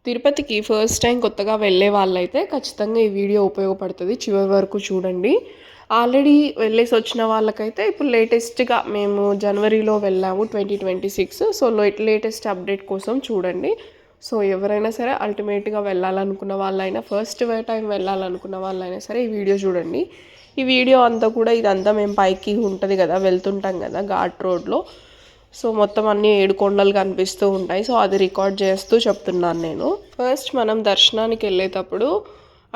తిరుపతికి first time కొత్తగా వెళ్ళే వాళ్ళైతే ఖచ్చితంగా ఈ వీడియో ఉపయోగపడుతుంది. చివరి వరకు చూడండి. ఆల్రెడీ వెళ్ళేసి వచ్చిన వాళ్ళకైతే ఇప్పుడు లేటెస్ట్‌గా మేము జనవరిలో వెళ్ళాము 2026. సో, లేటెస్ట్ అప్డేట్ కోసం చూడండి. సో, ఎవరైనా సరే అల్టిమేట్‌గా వెళ్ళాలనుకున్న వాళ్ళైనా, ఫస్ట్ టైం వెళ్ళాలనుకున్న వాళ్ళైనా సరే ఈ వీడియో చూడండి. ఈ వీడియో అంతా కూడా ఇదంతా మేము పైకి ఉంటుంది కదా, వెళ్తుంటాం కదా ఘాట్ రోడ్‌లో. సో మొత్తం అన్నీ 7 కొండలు కనిపిస్తూ ఉంటాయి. సో అది రికార్డ్ చేస్తూ చెప్తున్నాను నేను. ఫస్ట్ మనం దర్శనానికి వెళ్ళేటప్పుడు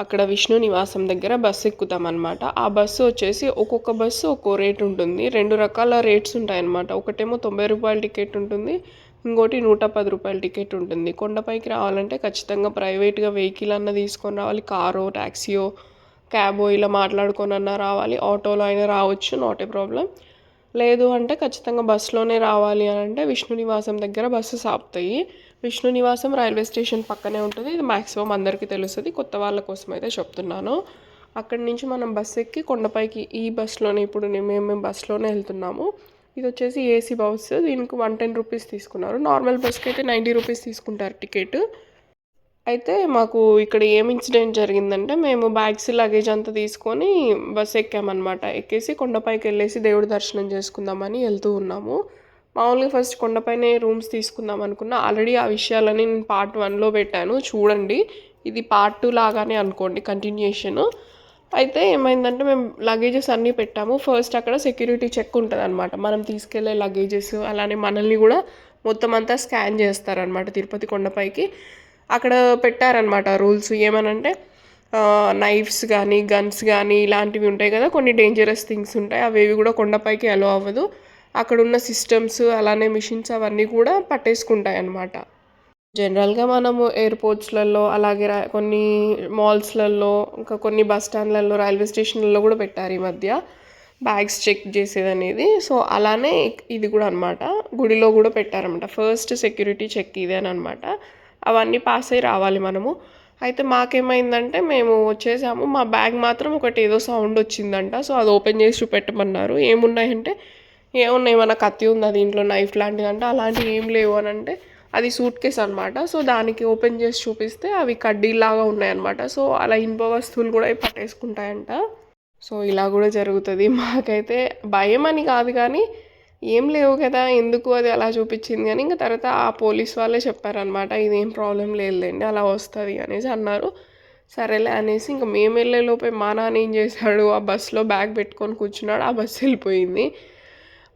అక్కడ విష్ణు నివాసం దగ్గర బస్సు ఎక్కుతామన్నమాట. ఆ బస్సు వచ్చేసి ఒక్కొక్క బస్సు ఒక్కో రేట్ ఉంటుంది. 2 రకాల రేట్స్ ఉంటాయన్నమాట. ఒకటేమో 90 రూపాయల టికెట్ ఉంటుంది, ఇంకోటి 110 రూపాయల టికెట్ ఉంటుంది. కొండపైకి రావాలంటే ఖచ్చితంగా ప్రైవేట్గా వెహికల్ అన్న తీసుకొని రావాలి. కారో, ట్యాక్సీయో, క్యాబో ఇలా మాట్లాడుకొని అన్నా రావాలి. ఆటోలో అయినా రావచ్చు, నాట్ ఏ ప్రాబ్లం. లేదు అంటే ఖచ్చితంగా బస్సులోనే రావాలి అని అంటే విష్ణు నివాసం దగ్గర బస్సెస్ ఆపుతాయి. విష్ణు నివాసం రైల్వే స్టేషన్ పక్కనే ఉంటుంది. ఇది మ్యాక్సిమం అందరికీ తెలుస్తుంది, కొత్త వాళ్ళ కోసం అయితే చెప్తున్నాను. అక్కడి నుంచి మనం బస్సు ఎక్కి కొండపైకి ఈ బస్సులోనే, ఇప్పుడు మేము బస్సులోనే వెళ్తున్నాము. ఇది వచ్చేసి ఏసీ బస్సు. దీనికి 110 రూపీస్ తీసుకున్నారు. నార్మల్ బస్కి అయితే 90 రూపీస్ తీసుకుంటారు టికెట్. అయితే మాకు ఇక్కడ ఏం ఇన్సిడెంట్ జరిగిందంటే, మేము బ్యాగ్స్ లగేజ్ అంతా తీసుకొని బస్ ఎక్కామన్నమాట. ఎక్కేసి కొండపైకి వెళ్ళేసి దేవుడి దర్శనం చేసుకుందామని వెళ్తూ ఉన్నాము. మామూలుగా ఫస్ట్ కొండపైనే రూమ్స్ తీసుకుందాం అనుకున్నా. ఆల్రెడీ ఆ విషయాలని నేను పార్ట్ 1లో పెట్టాను, చూడండి. ఇది పార్ట్ 2 లాగానే అనుకోండి, కంటిన్యూషన్. అయితే ఏమైందంటే, మేము లగేజెస్ అన్నీ పెట్టాము. ఫస్ట్ అక్కడ సెక్యూరిటీ చెక్ ఉంటుంది అనమాట. మనం తీసుకెళ్లే లగేజెస్ అలానే మనల్ని కూడా మొత్తం అంతా స్కాన్ చేస్తారనమాట తిరుపతి కొండపైకి. అక్కడ పెట్టారనమాట రూల్స్. ఏమనంటే నైఫ్స్ కానీ, గన్స్ కానీ ఇలాంటివి ఉంటాయి కదా, కొన్ని డేంజరస్ థింగ్స్ ఉంటాయి. అవేవి కూడా కొండపైకి అలో అవ్వదు. అక్కడ ఉన్న సిస్టమ్స్ అలానే మిషన్స్ అవన్నీ కూడా పట్టేసుకుంటాయి అన్నమాట. జనరల్గా మనము ఎయిర్పోర్ట్స్లలో, అలాగే కొన్ని మాల్స్లలో, ఇంకా కొన్ని బస్ స్టాండ్లలో, రైల్వే స్టేషన్లలో కూడా పెట్టారు ఈ మధ్య బ్యాగ్స్ చెక్ చేసేది అనేది. సో అలానే ఇది కూడా అనమాట, గుడిలో కూడా పెట్టారనమాట. ఫస్ట్ సెక్యూరిటీ చెక్ ఇదే అనమాట. అవన్నీ పాస్ అయ్యి రావాలి మనము. అయితే మాకేమైందంటే, మేము వచ్చేసాము. మా బ్యాగ్ మాత్రం ఒకటి ఏదో సౌండ్ వచ్చిందంట. సో అది ఓపెన్ చేసి చూపెట్టమన్నారు. ఏమున్నాయంటే, ఏమున్నాయి, మన కత్తి ఉందా దీంట్లో, నైఫ్ లాంటిది అంటే, అలాంటివి ఏం లేవు అని అంటే, అది సూట్ కేస్ అనమాట. సో దానికి ఓపెన్ చేసి చూపిస్తే అవి కడ్డీలాగా ఉన్నాయన్నమాట. సో అలా ఇనుప వస్తువులు కూడా పట్టేసుకుంటాయంట. సో ఇలా కూడా జరుగుతుంది. మాకైతే భయం అని కాదు కానీ, ఏం లేవు కదా, ఎందుకు అది అలా చూపించింది అని. ఇంకా తర్వాత ఆ పోలీస్ వాళ్ళే చెప్పారనమాట, ఇదేం ప్రాబ్లం లేదులేండి, అలా వస్తుంది అనేసి అన్నారు. సరేలే అనేసి ఇంకా మేము వెళ్ళే లోపే మా నాన్న ఏం చేశాడు, ఆ బస్సులో బ్యాగ్ పెట్టుకొని కూర్చున్నాడు. ఆ బస్సు వెళ్ళిపోయింది.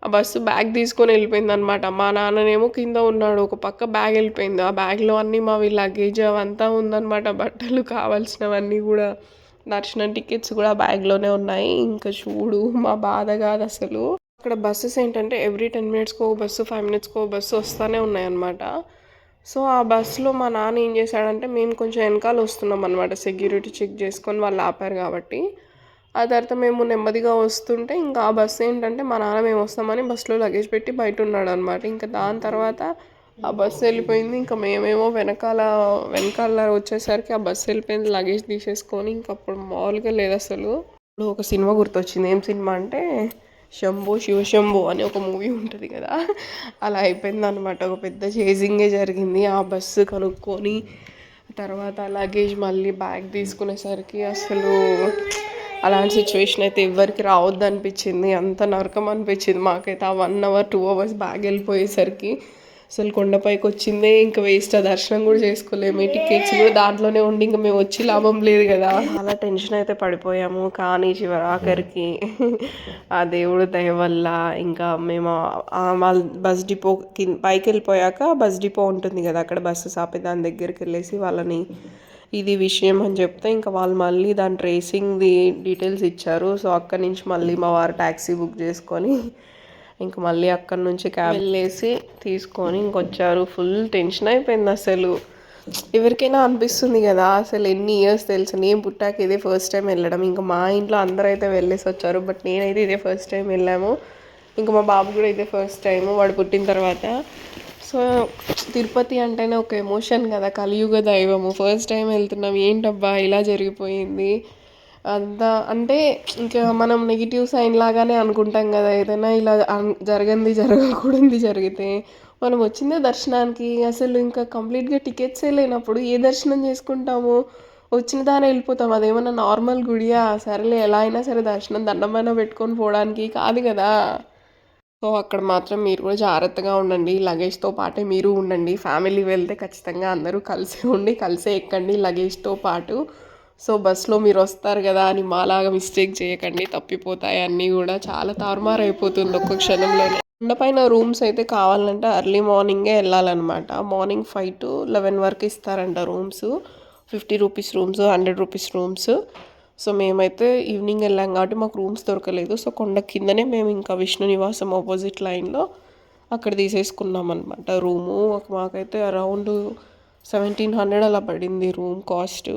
ఆ బస్సు బ్యాగ్ తీసుకొని వెళ్ళిపోయింది అనమాట. మా నాన్ననేమో కింద ఉన్నాడు, ఒక పక్క బ్యాగ్ వెళ్ళిపోయింది. ఆ బ్యాగ్లో అన్నీ మావి లగేజ్ అవంతా ఉందన్నమాట, బట్టలు కావాల్సినవన్నీ కూడా. దర్శనం టికెట్స్ కూడా బ్యాగ్లోనే ఉన్నాయి. ఇంకా చూడు మా బాధ కాదు అసలు. అక్కడ బస్సెస్ ఏంటంటే ఎవ్రీ 10 మినిట్స్కో బస్సు, 5 మినిట్స్కో బస్సు వస్తూనే ఉన్నాయన్నమాట. సో ఆ బస్సులో మా నాన్న ఏం చేశాడంటే, మేము కొంచెం వెనకాల వస్తున్నాం అనమాట, సెక్యూరిటీ చెక్ చేసుకొని వాళ్ళు ఆపారు కాబట్టి. ఆ తర్వాత మేము నెమ్మదిగా వస్తుంటే ఇంకా ఆ బస్సు ఏంటంటే, మా నాన్న మేము వస్తామని బస్సులో లగేజ్ పెట్టి బయట ఉన్నాడు అనమాట. ఇంకా దాని తర్వాత ఆ బస్సు వెళ్ళిపోయింది. ఇంకా మేమేమో వెనకాల వచ్చేసరికి ఆ బస్సు వెళ్ళిపోయింది. లగేజ్ తీసేసుకొని ఇంకా అప్పుడు మామూలుగా లేదు అసలు. ఇప్పుడు ఒక సినిమా గుర్తొచ్చింది. ఏం సినిమా అంటే, శంభో శివశంభో అని ఒక మూవీ ఉంటుంది కదా, అలా అయిపోయింది అనమాట. ఒక పెద్ద చేజింగే జరిగింది. ఆ బస్సు కనుక్కొని తర్వాత లగేజ్ మళ్ళీ బ్యాగ్ తీసుకునేసరికి అసలు అలాంటి సిచ్యువేషన్ అయితే ఎవరికి రావద్దు అనిపించింది. అంత నరకం అనిపించింది మాకైతే. ఆ 1 అవర్ 2 అవర్స్ బ్యాగ్ వెళ్ళిపోయేసరికి అసలు కొండపైకి వచ్చిందే ఇంకా వేస్ట్. ఆ దర్శనం కూడా చేసుకోలేము, ఈ టికెట్స్ కూడా దాంట్లోనే ఉండి ఇంకా మేము వచ్చి లాభం లేదు కదా. చాలా టెన్షన్ అయితే పడిపోయాము. కానీ ఆఖరికి ఆ దేవుడు దయ వల్ల ఇంకా మేము బస్ డిపో పైకి వెళ్ళిపోయాక బస్ డిపో ఉంటుంది కదా, అక్కడ బస్సు ఆపే దాని దగ్గరికి వెళ్ళేసి వాళ్ళని ఇది విషయం అని చెప్తే ఇంకా వాళ్ళు మళ్ళీ దాని ట్రేసింగ్ది డీటెయిల్స్ ఇచ్చారు. సో అక్కడి నుంచి మళ్ళీ మా వారు ట్యాక్సీ బుక్ చేసుకొని ఇంక మళ్ళీ అక్కడి నుంచి క్యాబ్ వెళ్ళేసి తీసుకొని ఇంకొచ్చారు. ఫుల్ టెన్షన్ అయిపోయింది అసలు. ఎవరికైనా అనిపిస్తుంది కదా, అసలు ఎన్ని ఇయర్స్ తెలుసు, నేను పుట్టాక ఇదే ఫస్ట్ టైం వెళ్ళడం. ఇంకా మా ఇంట్లో అందరూ అయితే వెళ్ళేసి వచ్చారు, బట్ నేనైతే ఇదే ఫస్ట్ టైం వెళ్ళాము. ఇంకా మా బాబు కూడా ఇదే ఫస్ట్ టైం వాడు పుట్టిన తర్వాత. సో తిరుపతి అంటేనే ఒక ఎమోషన్ కదా, కలియుగ దైవము. ఫస్ట్ టైం వెళ్తున్నాం, ఏంటబ్బా ఇలా జరిగిపోయింది అంతా అంటే. ఇంకా మనం నెగిటివ్ సైన్ లాగానే అనుకుంటాం కదా, ఏదైనా ఇలా జరగకూడదు జరిగితే మనం వచ్చిందే దర్శనానికి. అసలు ఇంకా కంప్లీట్‌గా టికెట్సే లేనప్పుడు ఏ దర్శనం చేసుకుంటాము? వచ్చిన దారి ఎళ్ళిపోతాం. అదేమన్నా నార్మల్ గుడియా? సరేలే ఎలా అయినా సరే దర్శనం దండమైనా పెట్టుకొని పోవడానికి కాదు గదా! సో, అక్కడ మాత్రం మీరు కూడా జాగ్రత్తగా ఉండండి. లగేజ్‌తో పాటే మీరు ఉండండి. ఫ్యామిలీ వెళ్తే ఖచ్చితంగా అందరూ కలిసే ఉండి, కలిసే ఎక్కండి లగేజ్‌తో పాటు. సో, బస్‌లో మీరొస్తారు గదా అని మాలాగా మిస్టేక్ చేయకండి. తప్పిపోతాయి అన్నీ గూడా. చాలా తారుమారైపోతుంది ఒక్క క్షణంలోనే. కొండపైన రూమ్స్ అయితే కావాలంటే ఎర్లీ మార్నింగే ఎళ్ళాలనమాట. మార్నింగ్ 5-11 వరకు ఇస్తారంట rooms. 50 rupees rooms, 100 rupees rooms. So, మేమైతే ఈవినింగ్ ఎళ్ళాం కాబట్టి మాకు రూమ్స్ దొరకలేదు. సో, కొండ కిందనే మేము ఇంకా విష్ణు నివాసం అపోజిట్ లైన్‌లో అక్కడ తీసేసుకున్నామనమాట రూము. మాకైతే అరౌండ్ 1700 అలా పడింది రూమ్ కాస్ట్.